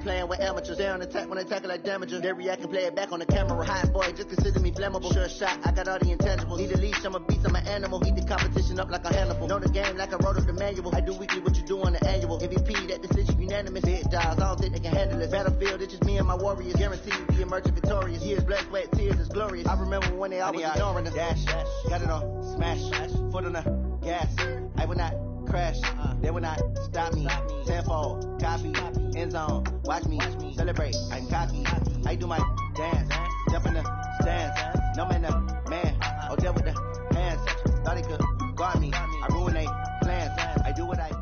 playing with amateurs. Stay on attack when they tackle like damages. They react and play it back on the camera. Hot boy, just consider me flammable. Sure shot, I got all the intangibles. Need a leash, I'm a beast, I'm an animal. Eat the competition up like a Hannibal. Know the game like I wrote up the manual. I do weekly what you do on the annual. MVP, that decision unanimous. Big dials, I don't think they can handle it. Battlefield, it's just me and my warriors. Guaranteed to be emerging victorious. Years, blood, sweat, tears, is glorious. I remember when they always ignoring us. Dash, got it on, smash, foot on the gas. I will not crash, they will not stop me. Tenfold, copy, end zone, watch me celebrate. I'm cocky, I do my dance, jump in the stands. No man, man, oh, deal with the hands. Thought they could guard me, I ruin they plans. I do what I.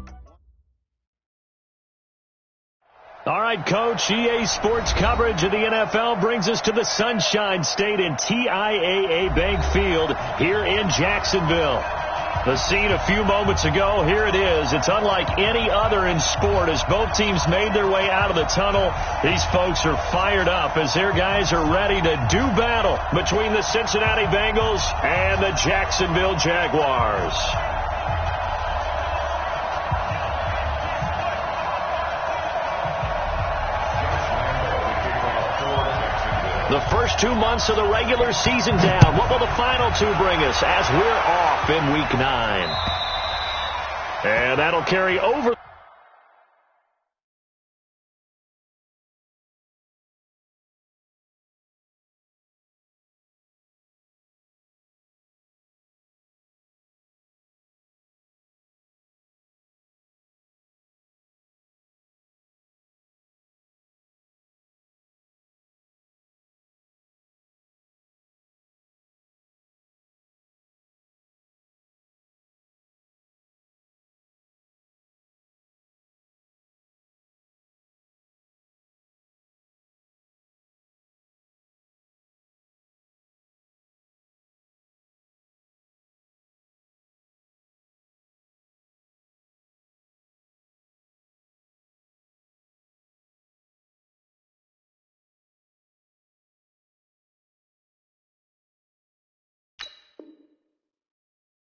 All right, Coach, EA Sports coverage of the NFL brings us to the Sunshine State in TIAA Bank Field here in Jacksonville. The scene a few moments ago, here it is. It's unlike any other in sport as both teams made their way out of the tunnel. These folks are fired up as their guys are ready to do battle between the Cincinnati Bengals and the Jacksonville Jaguars. The first 2 months of the regular season down. What will the final two bring us as we're off in Week 9? And that'll carry over.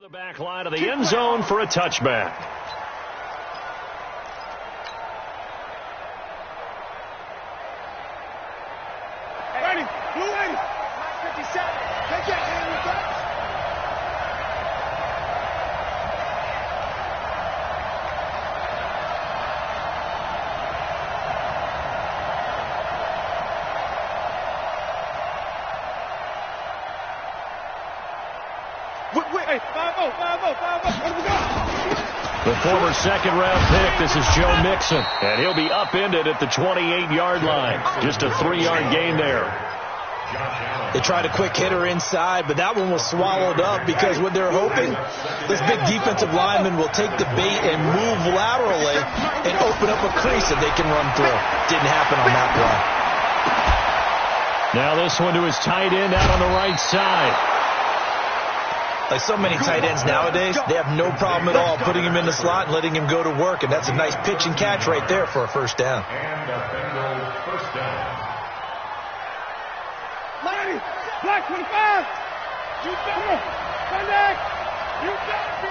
The back line of the end zone for a touchback. Ready, blue 80, 57, take it, and reflex. Wait, 5-0, where do we go? The former second-round pick, this is Joe Mixon, and he'll be upended at the 28-yard line. Just a 3-yard gain there. They tried a quick hitter inside, but that one was swallowed up because what they're hoping, this big defensive lineman will take the bait and move laterally and open up a crease that they can run through. Didn't happen on that play. Now this one to his tight end out on the right side. Like so many tight ends nowadays, they have no problem at all putting him in the slot and letting him go to work, and that's a nice pitch and catch right there for a first down. And a Bengals first down. Mighty, black 25. You better. Connect. You better.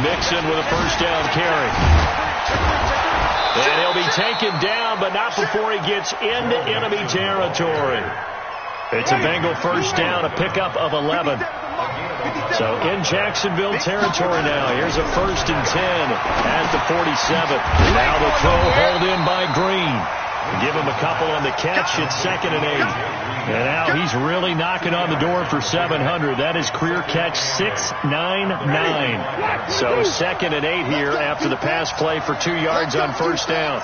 Mixon with a first down carry. And he'll be taken down, but not before he gets into enemy territory. It's a Bengal first down, a pickup of 11. So in Jacksonville territory now. Here's a 1st and 10 at the 47. Now the throw hauled in by Green. Give him a couple on the catch. It's 2nd and 8. And now he's really knocking on the door for 700. That is career catch 699. So 2nd and 8 here after the pass play for 2 yards on first down.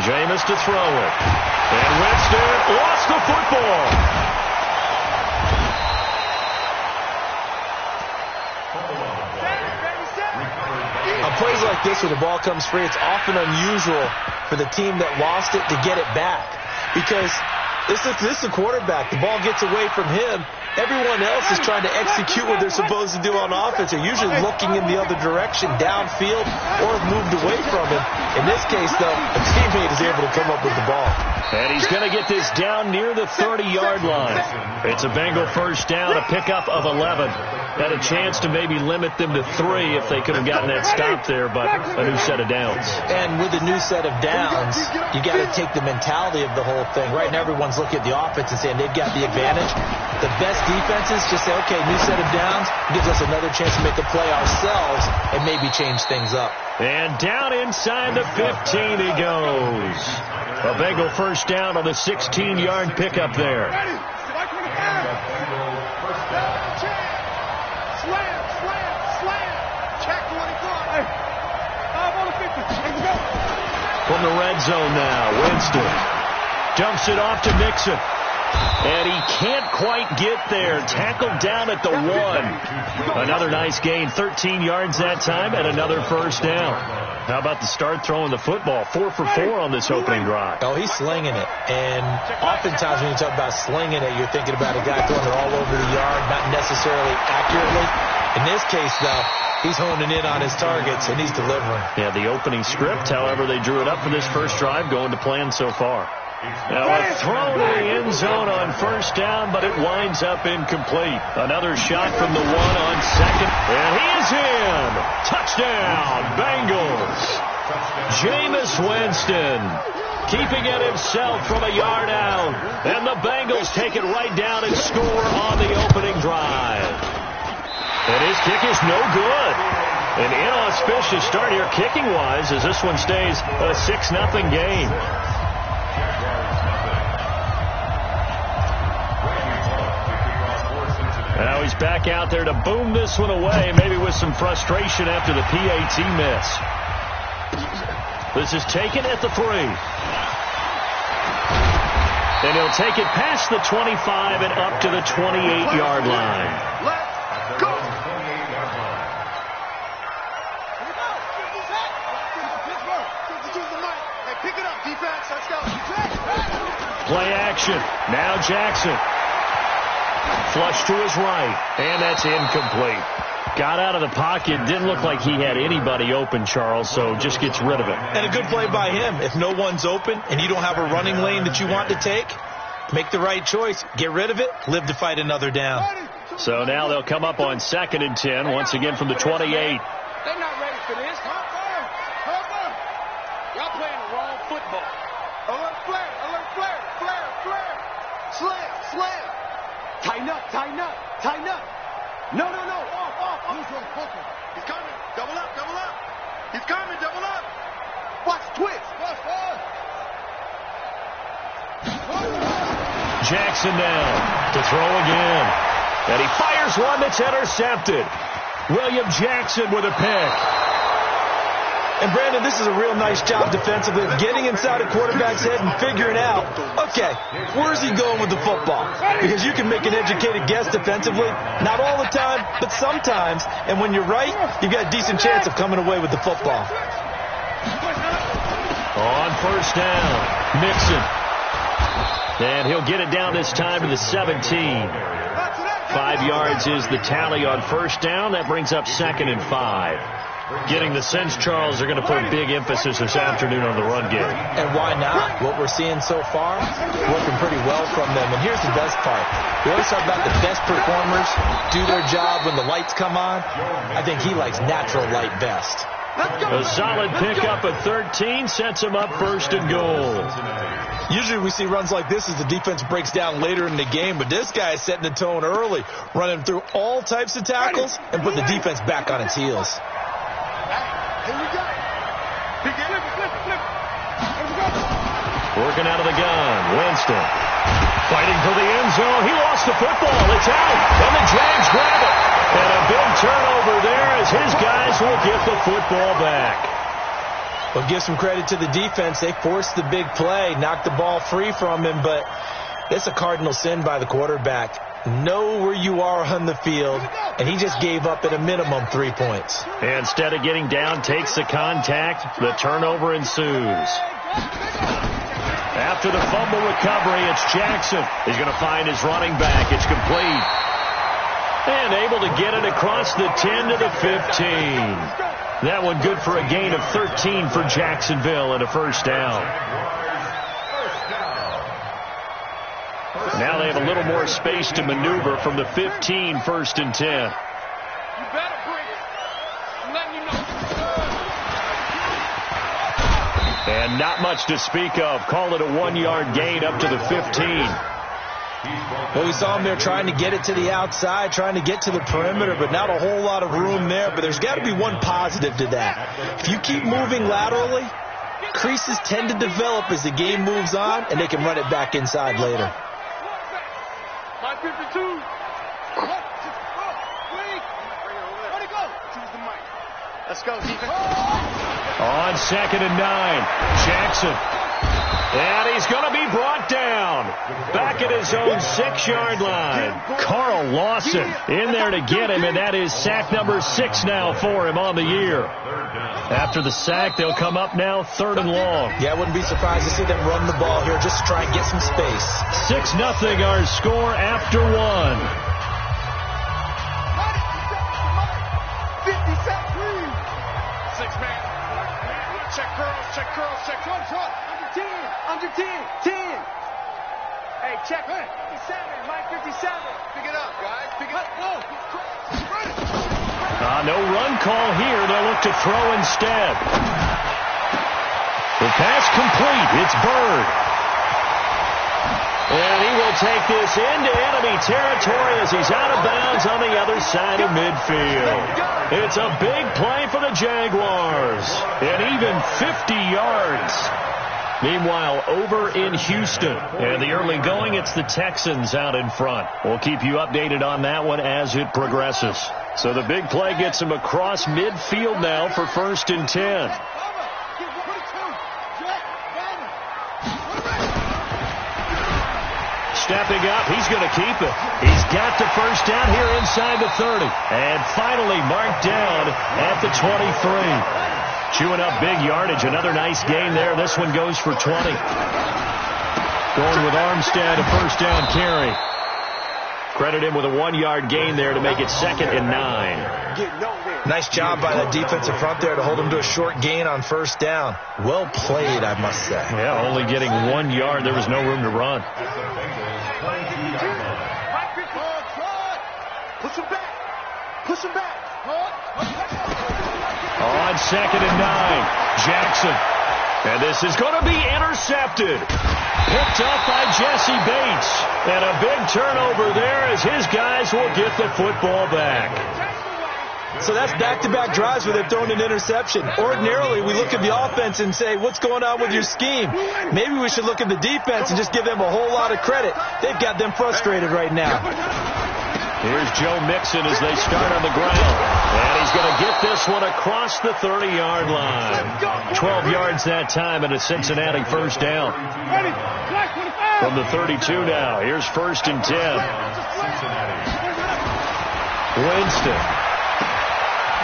Jameis to throw it. And Winston lost the football. On plays like this where the ball comes free, it's often unusual for the team that lost it to get it back. Because this is a quarterback. The ball gets away from him, Everyone else is trying to execute what they're supposed to do on offense. They're usually looking in the other direction, downfield, or have moved away from him. In this case, though, a teammate is able to come up with the ball. And he's going to get this down near the 30-yard line. It's a Bengal first down, a pickup of 11. Had a chance to maybe limit them to 3 if they could have gotten that stop there, but a new set of downs. And with a new set of downs, you got to take the mentality of the whole thing. Right now, everyone's looking at the offense and saying they've got the advantage. The best defenses just say, okay, new set of downs gives us another chance to make a play ourselves and maybe change things up. And down inside the 15 he goes. A Bengal first down on the 16-yard pickup there. From the red zone now, Winston dumps it off to Mixon. And he can't quite get there. Tackled down at the 1. Another nice gain, 13 yards that time, and another first down. How about the start throwing the football? 4 for 4 on this opening drive. Oh, he's slinging it. And oftentimes when you talk about slinging it, you're thinking about a guy throwing it all over the yard, not necessarily accurately. In this case, though, he's honing in on his targets, and he's delivering. Yeah, the opening script, however, they drew it up for this first drive, going to plan so far. Now a throw to the end zone on first down, but it winds up incomplete. Another shot from the 1 on second, and he is in. Touchdown, Bengals. Jameis Winston keeping it himself from a yard out, and the Bengals take it right down and score on the opening drive. And his kick is no good. An inauspicious start here kicking-wise as this one stays a 6-0 game. Now he's back out there to boom this one away, maybe with some frustration after the PAT miss. This is taken at the 3. And he'll take it past the 25 and up to the 28-yard line. Let's go! Hey, pick it up, defense. Let's go. Play action. Now Jackson. Flush to his right, and that's incomplete. Got out of the pocket. Didn't look like he had anybody open, Charles, so just gets rid of it. And a good play by him. If no one's open and you don't have a running lane that you want to take, make the right choice. Get rid of it. Live to fight another down. So now they'll come up on 2nd and 10, once again from the 28. They're not ready for this. Y'all playing the wrong football. Alert flare, alert flare, flare, flare. Slam, slam. Tighten up, tighten up, tighten up. No, off. He's coming. Double up. He's coming, double up. Watch, twist. Jackson down to throw again. And he fires one that's intercepted. William Jackson with a pick. And, Brandon, this is a real nice job defensively of getting inside a quarterback's head and figuring out, okay, where's he going with the football? Because you can make an educated guess defensively. Not all the time, but sometimes. And when you're right, you've got a decent chance of coming away with the football. On first down, Mixon. And he'll get it down this time to the 17. 5 yards is the tally on first down. That brings up 2nd and 5. Getting the sense, Charles, they're going to put a big emphasis this afternoon on the run game. And why not? What we're seeing so far, working pretty well from them. And here's the best part. We always talk about the best performers do their job when the lights come on. I think he likes natural light best. A solid pickup at 13 sets him up 1st and goal. Usually we see runs like this as the defense breaks down later in the game, but this guy is setting the tone early, running through all types of tackles and put the defense back on its heels. Here we go. Flip. Working out of the gun, Winston. Fighting for the end zone. He lost the football. It's out. And the Jags grab it. And a big turnover there as his guys will get the football back. Well, give some credit to the defense. They forced the big play, knocked the ball free from him, but it's a cardinal sin by the quarterback. Know where you are on the field, and he just gave up at a minimum 3 points. And instead of getting down, takes the contact. The turnover ensues. After the fumble recovery, it's Jackson. He's going to find his running back. It's complete. And able to get it across the 10 to the 15. That one good for a gain of 13 for Jacksonville and a first down. Now they have a little more space to maneuver from the 15, 1st and 10. You better bring it. I'm letting you know. And not much to speak of. Call it a 1-yard gain up to the 15. Well, we saw him there trying to get it to the outside, trying to get to the perimeter, but not a whole lot of room there. But there's got to be one positive to that. If you keep moving laterally, creases tend to develop as the game moves on, and they can run it back inside later. 552. Let's go, defense. On 2nd and 9, Jackson. And he's going to be brought down. Back at his own 6-yard line. Carl Lawson in there to get him, and that is sack number 6 now for him on the year. After the sack, they'll come up now 3rd and long. Yeah, I wouldn't be surprised to see them run the ball here just to try and get some space. 6-0 our score after 1. 6-man. Check curls, check curls, check curls. Under 10. Hey, check. 57, Mike 57. Pick it up, guys. Pick it up. No. No run call here. They'll look to throw instead. The pass complete. It's Bird. And he will take this into enemy territory as he's out of bounds on the other side of midfield. It's a big play for the Jaguars. And even 50 yards. Meanwhile, over in Houston, and the early going, it's the Texans out in front. We'll keep you updated on that one as it progresses. So the big play gets him across midfield now for 1st and 10. Stepping up, he's going to keep it. He's got the first down here inside the 30. And finally marked down at the 23. Chewing up big yardage. Another nice gain there. This one goes for 20. Going with Armstead, a first down carry. Credit him with a 1-yard gain there to make it 2nd and 9. Nice job by the defensive front there to hold him to a short gain on 1st down. Well played, I must say. Yeah, only getting 1 yard. There was no room to run. Push him back. On 2nd and 9, Jackson. And this is going to be intercepted. Picked up by Jesse Bates. And a big turnover there as his guys will get the football back. So that's back-to-back drives where they've thrown an interception. Ordinarily, we look at the offense and say, what's going on with your scheme? Maybe we should look at the defense and just give them a whole lot of credit. They've got them frustrated right now. Here's Joe Mixon as they start on the ground. And he's going to get this one across the 30-yard line. 12 yards that time and a Cincinnati first down. From the 32 now. Here's 1st and 10. Winston.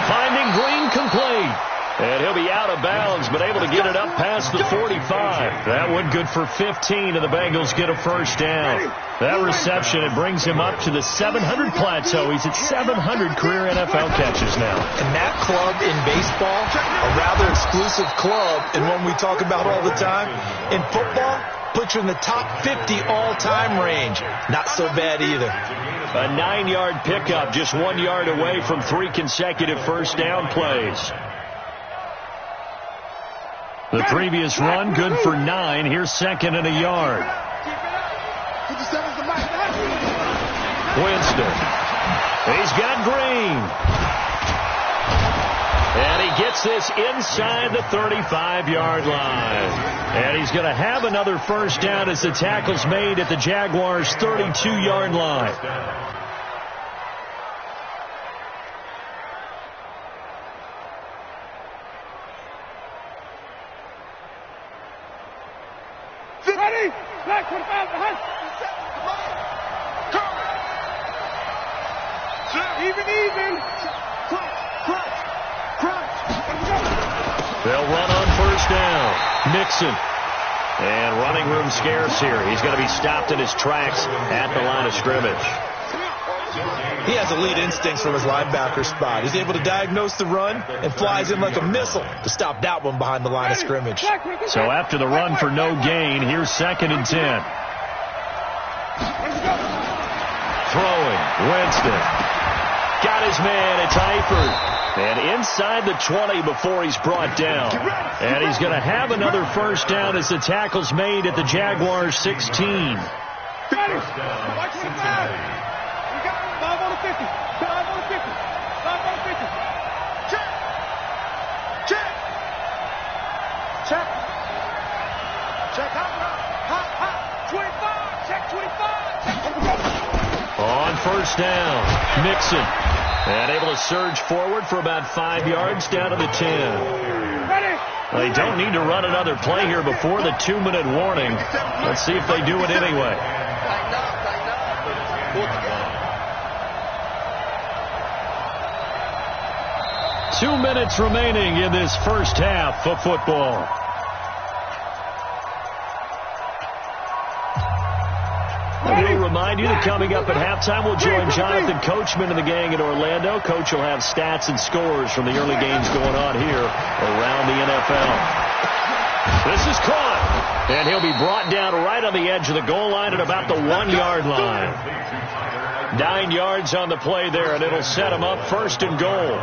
Finding Green complete. And he'll be out of bounds, but able to get it up past the 45. That one good for 15, and the Bengals get a first down. That reception, it brings him up to the 700 plateau. He's at 700 career NFL catches now. And that club in baseball, a rather exclusive club, and one we talk about all the time. In football, puts you in the top 50 all-time range. Not so bad either. A 9-yard pickup, just 1 yard away from 3 consecutive first down plays. The previous run, good for 9. Here's 2nd and a yard. Winston. He's got Green. And he gets this inside the 35-yard line. And he's going to have another first down as the tackle's made at the Jaguars' 32-yard line. Black 25 behind. Even. Crunch. They'll run on first down. Mixon. And running room scarce here. He's going to be stopped in his tracks at the line of scrimmage. He has elite instincts from his linebacker spot. He's able to diagnose the run and flies in like a missile to stop that one behind the line of scrimmage. So after the run for no gain, here's 2nd and 10. Throwing, Winston. Got his man, it's Eifert. And inside the 20 before he's brought down. And he's going to have another first down as the tackle's made at the Jaguars 16. Ready. Watch the 5. We got 5 on the 50. 5 on the 50. 5 on the 50. Check. Check. Check. Check. Hop. 25. Check 25. Check 25. On first down, Mixon. And able to surge forward for about 5 yards down to the 10. Well, they don't need to run another play here before the 2-minute warning. Let's see if they do it anyway. 2 minutes remaining in this first half of football. We'll remind you that coming up at halftime, we'll join Jonathan Coachman and the gang in Orlando. Coach will have stats and scores from the early games going on here around the NFL. This is caught, and he'll be brought down right on the edge of the goal line at about the 1-yard line. 9 yards on the play there, and it'll set him up 1st and goal.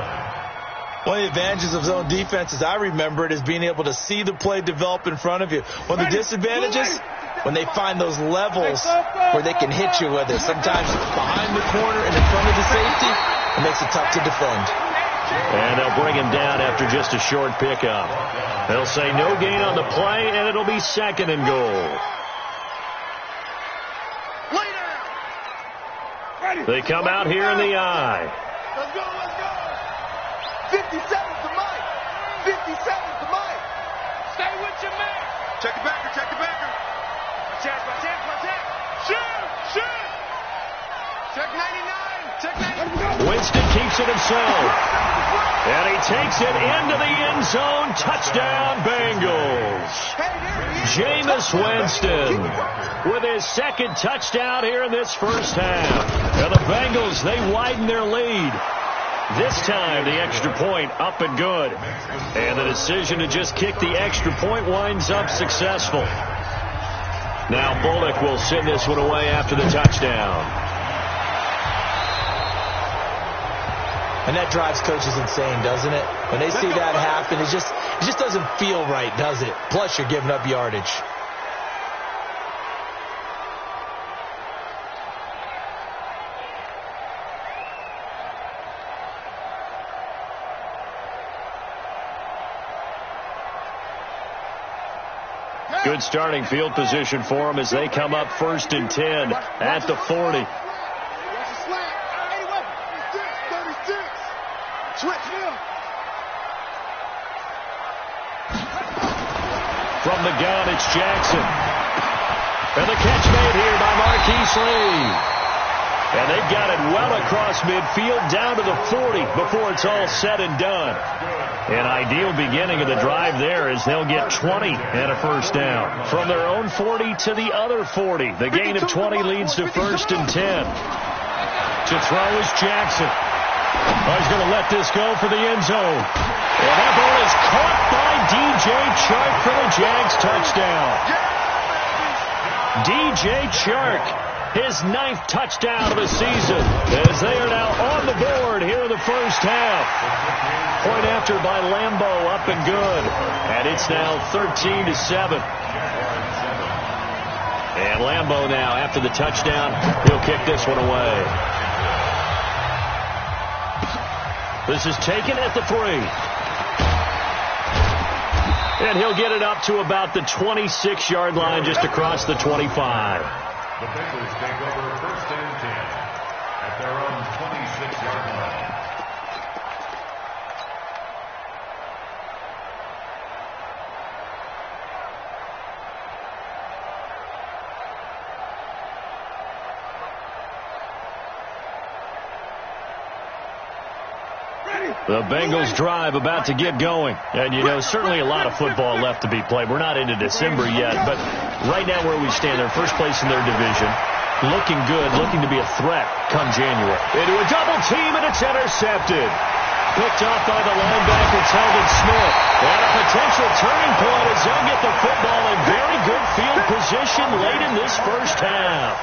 One of the advantages of zone defense, as I remember it, is being able to see the play develop in front of you. One of the disadvantages, when they find those levels where they can hit you with it. Sometimes behind the corner and in front of the safety, it makes it tough to defend. And they'll bring him down after just a short pickup. They'll say no gain on the play, and it'll be 2nd and goal. They come out here in the I. Let's go. 57 to Mike. 57 to Mike. Stay with your man. Check the backer. Watch out. Shoot. Check 99. Winston keeps it himself. And he takes it into the end zone. Touchdown, Bengals. Jameis Winston with his 2nd touchdown here in this first half. And the Bengals, they widen their lead. This time, the extra point up and good. And the decision to just kick the extra point winds up successful. Now Bullock will send this one away after the touchdown. And that drives coaches insane, doesn't it? When they see that happen, it just doesn't feel right, does it? Plus, you're giving up yardage. Good starting field position for them as they come up 1st and 10 at the 40. From the gun, it's Jackson. And the catch made here by Marquise Lee. And they've got it well across midfield down to the 40 before it's all said and done. An ideal beginning of the drive there as they'll get 20 and a first down. From their own 40 to the other 40. The gain of 20 leads to 1st and 10. To throw is Jackson. He's going to let this go for the end zone. And that ball is caught by DJ Chark for the Jags touchdown. DJ Chark, his 9th touchdown of the season, as they are now on the board here in the first half. Point after by Lambeau, up and good. And it's now 13-7. And Lambeau now, after the touchdown, he'll kick this one away. This is taken at the 3. And he'll get it up to about the 26-yard line, just across the 25. The Bengals take over 1st and 10 at their own 26-yard line. The Bengals drive about to get going. And, you know, certainly a lot of football left to be played. We're not into December yet, but right now where we stand, they're first place in their division. looking good, looking to be a threat come January. Into a double team, and it's intercepted. Picked off by the linebacker, Telvin Smith. And a potential turning point as they'll get the football in very good field position late in this first half.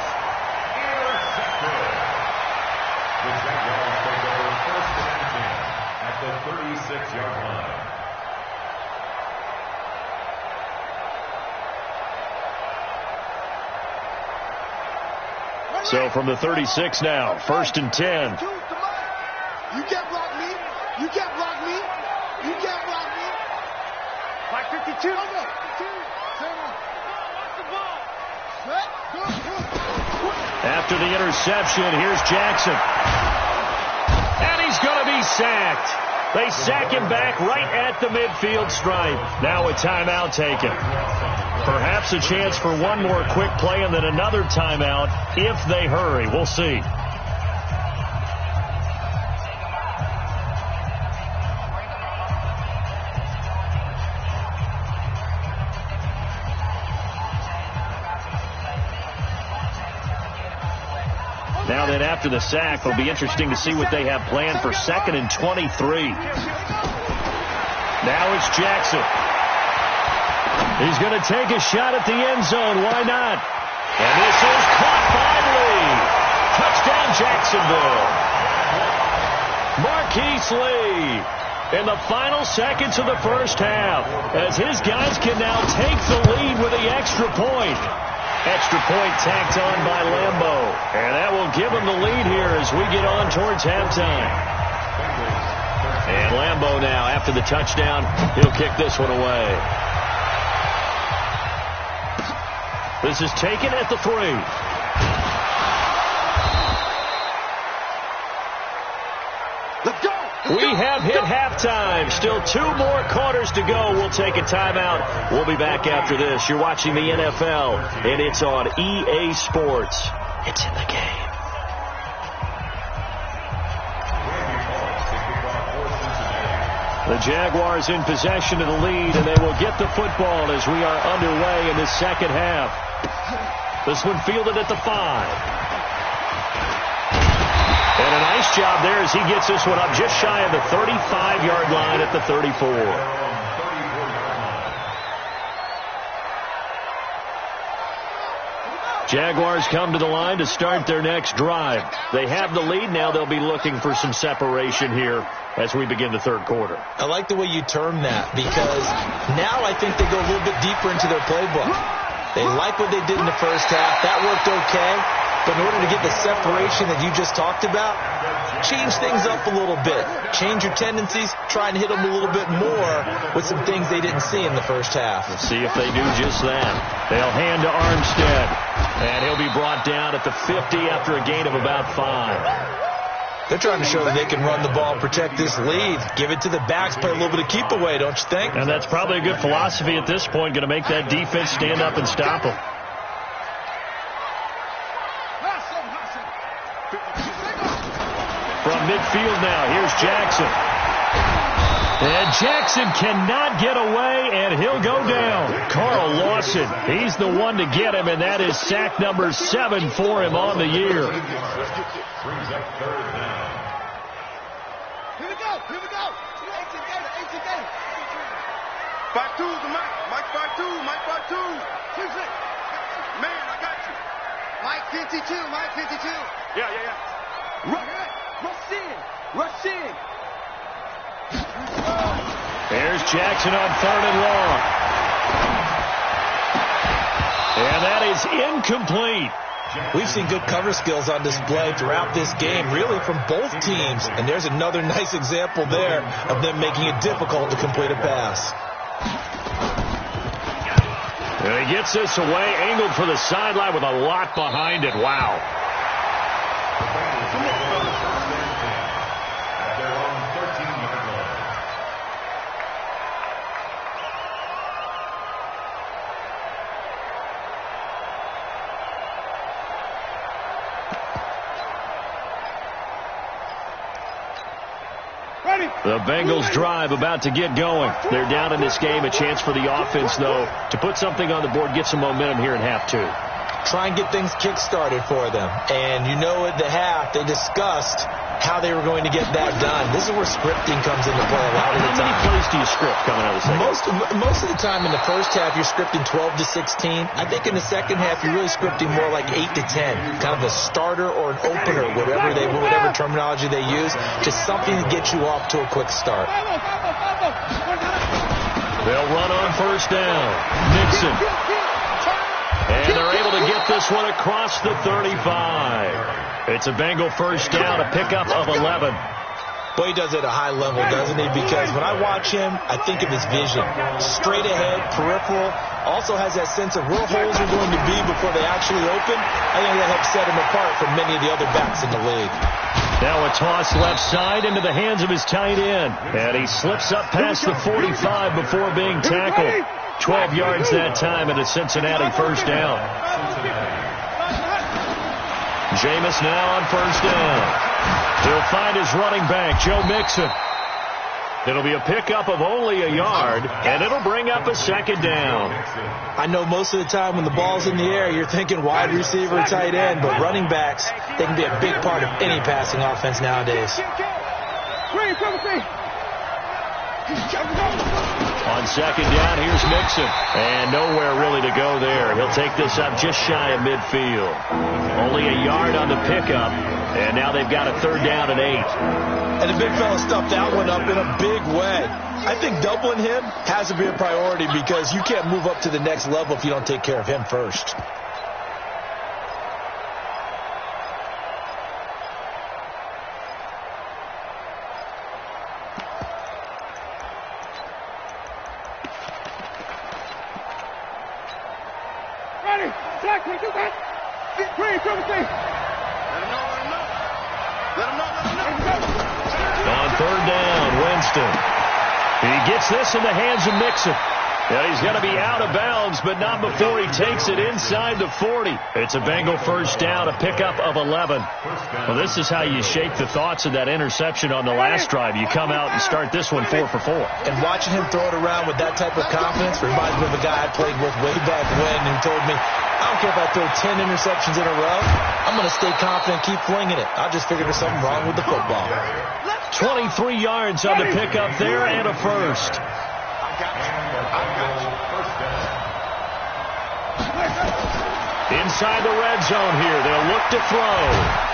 The Jaguars take over first and 10 at the 36-yard line. So from the 36 now, first and 10. You can't block me. You can't block me. You can't block me. 552. After the interception, here's Jackson. And he's going to be sacked. They sack him back right at the midfield stripe. Now a timeout taken. Perhaps a chance for one more quick play and then another timeout if they hurry. We'll see. Now that after the sack, it'll be interesting to see what they have planned for 2nd and 23. Now it's Jackson. He's going to take a shot at the end zone. Why not? And this is caught by Lee. Touchdown, Jacksonville. Marquise Lee in the final seconds of the first half as his guys can now take the lead with the extra point. Extra point tacked on by Lambeau. And that will give him the lead here as we get on towards halftime. And Lambeau now, after the touchdown, he'll kick this one away. This is taken at the 3. Let's go. We have hit halftime. Still 2 more quarters to go. We'll take a timeout. We'll be back after this. You're watching the NFL, and it's on EA Sports. It's in the game. The Jaguars in possession of the lead, and they will get the football as we are underway in the second half. This one fielded at the 5. And a nice job there as he gets this one up just shy of the 35-yard line at the 34. Jaguars come to the line to start their next drive. They have the lead. Now they'll be looking for some separation here as we begin the third quarter. I like the way you term that because now I think they go a little bit deeper into their playbook. They like what they did in the first half. That worked okay. But in order to get the separation that you just talked about, change things up a little bit. Change your tendencies. Try and hit them a little bit more with some things they didn't see in the first half. Let's see if they do just that. They'll hand to Armstead. And he'll be brought down at the 50 after a gain of about 5. They're trying to show that they can run the ball, protect this lead, give it to the backs, play a little bit of keep away, don't you think? And that's probably a good philosophy at this point, going to make that defense stand up and stop them. From midfield now, here's Jackson. And Jackson cannot get away, and he'll go down. Carl Lawson, he's the one to get him, and that is sack number 7 for him on the year. Brings up third down. Here we go. 18 game. 5-2 to Mike 5-2. Man, I got you. Mike 52. Yeah. Rush in. There's Jackson on 3rd and long. And that is incomplete. We've seen good cover skills on display throughout this game, really from both teams. And there's another nice example there of them making it difficult to complete a pass. And he gets this away, angled for the sideline with a lot behind it. Wow. At their own 13-yard line. The Bengals drive about to get going. They're down in this game. A chance for the offense, though, to put something on the board, get some momentum here in half 2. try and get things kick-started for them. And you know at the half, they discussed how they were going to get that done. This is where scripting comes into play a lot of the time. How many plays do you script coming out of the second? Most of the time in the first half, you're scripting 12 to 16. I think in the second half, you're really scripting more like 8 to 10. Kind of a starter or an opener, whatever terminology they use, just something to get you off to a quick start. They'll run on first down. Nixon. And they're able to get this one across the 35. It's a Bengal first down, a pickup of 11. Boy, he does it at a high level, doesn't he? Because when I watch him, I think of his vision. Straight ahead, peripheral, also has that sense of where holes are going to be before they actually open. I think that helps set him apart from many of the other backs in the league. Now a toss left side into the hands of his tight end. And he slips up past the 45 before being tackled. 12 yards that time and a Cincinnati first down. Jameis now on first down. He'll find his running back, Joe Mixon. It'll be a pickup of only a yard, and it'll bring up a second down. I know most of the time when the ball's in the air, you're thinking wide receiver, tight end, but running backs, they can be a big part of any passing offense nowadays. On second down, here's Mixon. And nowhere really to go there. He'll take this up just shy of midfield. Only a yard on the pickup. And now they've got a third down and 8. And the big fella stuffed that one up in a big way. I think doubling him has to be a priority because you can't move up to the next level if you don't take care of him first. On third down, Winston. He gets this in the hands of Mixon. And he's going to be out of bounds, but not before he takes it inside the 40. It's a Bengal first down, a pickup of 11. Well, this is how you shake the thoughts of that interception on the last drive. You come out and start this one 4 for 4. And watching him throw it around with that type of confidence reminds me of a guy I played with way back when who told me, I don't care if I throw 10 interceptions in a row. I'm going to stay confident, keep flinging it. I just figured there's something wrong with the football. 23 yards on the pickup there and a first. Inside the red zone here. They'll look to throw.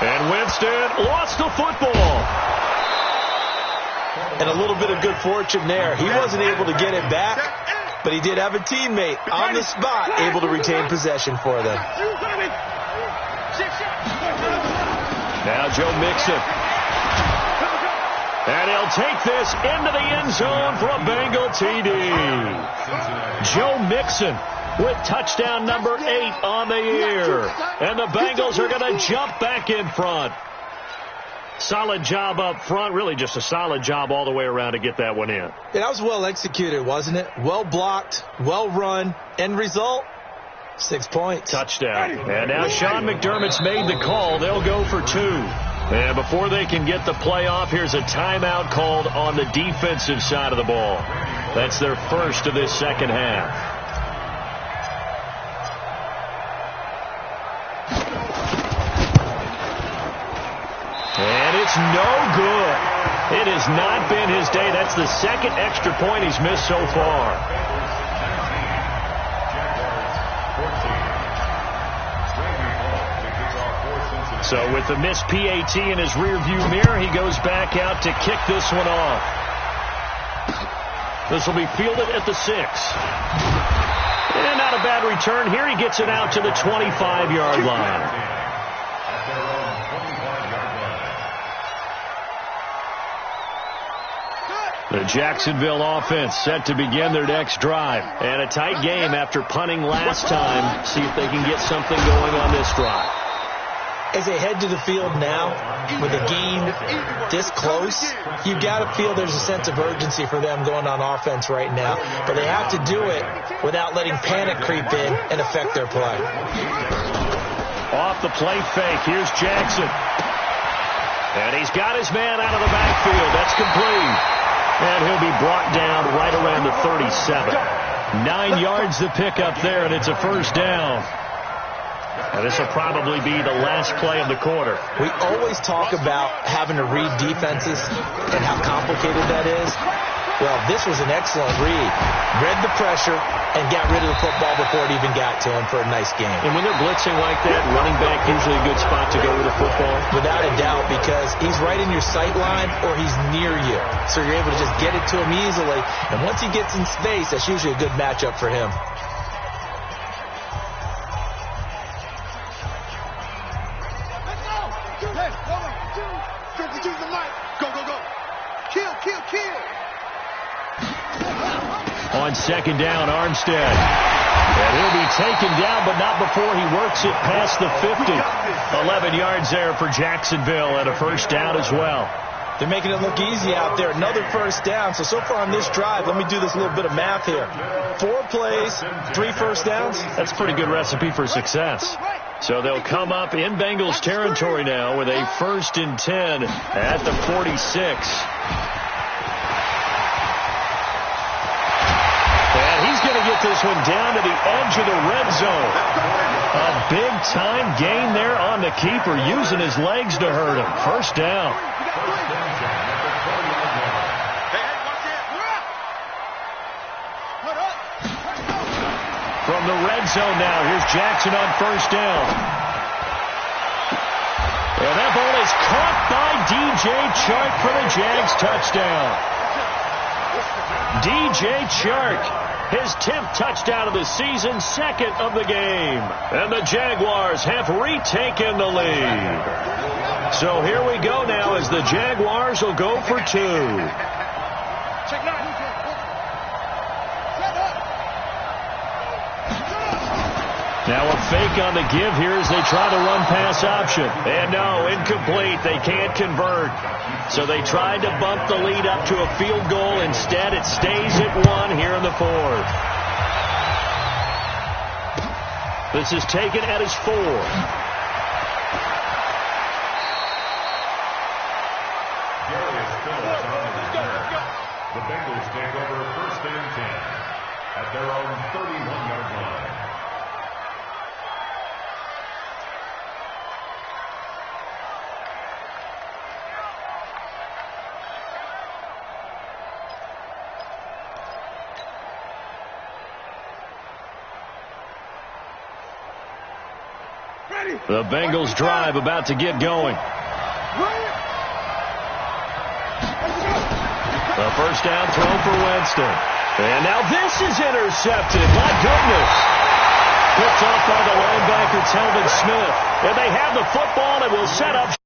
And Winston lost the football. And a little bit of good fortune there. He wasn't able to get it back, but he did have a teammate on the spot able to retain possession for them. Now Joe Mixon. And he'll take this into the end zone for a Bengal TD. Joe Mixon with touchdown number 8 on the year. And the Bengals are going to jump back in front. Solid job up front. Really just a solid job all the way around to get that one in. Yeah, that was well executed, wasn't it? Well blocked, well run. End result, 6 points. Touchdown. And now Sean McDermott's made the call. They'll go for 2. And before they can get the play off, here's a timeout called on the defensive side of the ball. That's their first of this second half. And it's no good. It has not been his day. That's the second extra point he's missed so far. So with the missed PAT in his rearview mirror, he goes back out to kick this one off. This will be fielded at the 6. And not a bad return here. He gets it out to the 25-yard line. The Jacksonville offense set to begin their next drive. And a tight game after punting last time. See if they can get something going on this drive. As they head to the field now, with the game this close, you've got to feel there's a sense of urgency for them going on offense right now. But they have to do it without letting panic creep in and affect their play. Off the play fake, here's Jackson. And he's got his man out of the backfield. That's complete. And he'll be brought down right around the 37. 9 yards to pick up there, and it's a first down. And this will probably be the last play of the quarter. We always talk about having to read defenses and how complicated that is. Well, this was an excellent read. Read the pressure and got rid of the football before it even got to him for a nice game. And when they're blitzing like that, running back usually a good spot to go with the football. Without a doubt, because he's right in your sight line or he's near you. So you're able to just get it to him easily. And once he gets in space, that's usually a good matchup for him. On second down, Armstead. And he'll be taken down, but not before he works it past the 50. 11 yards there for Jacksonville and a first down as well. They're making it look easy out there. Another first down. So far on this drive, let me do this little bit of math here. 4 plays, 3 first downs. That's a pretty good recipe for success. So they'll come up in Bengals territory now with a 1st and 10 at the 46. He's going to get this one down to the edge of the red zone. A big-time gain there on the keeper, using his legs to hurt him. First down. From the red zone now, here's Jackson on first down. And that ball is caught by D.J. Chark for the Jags touchdown. D.J. Chark. His 10th touchdown of the season, 2nd of the game. And the Jaguars have retaken the lead. So here we go now as the Jaguars will go for 2. Now a fake on the give here as they try to run pass option. And no, incomplete. They can't convert. So they tried to bump the lead up to a field goal. Instead, it stays at 1 here in the 4th. This is taken at his 4. The Bengals take over 1st and 10 at their own 31-yard line. The Bengals drive about to get going. The first down throw for Winston. And now this is intercepted. My goodness. Picked off by the linebacker, Telvin Smith. And they have the football and will set up.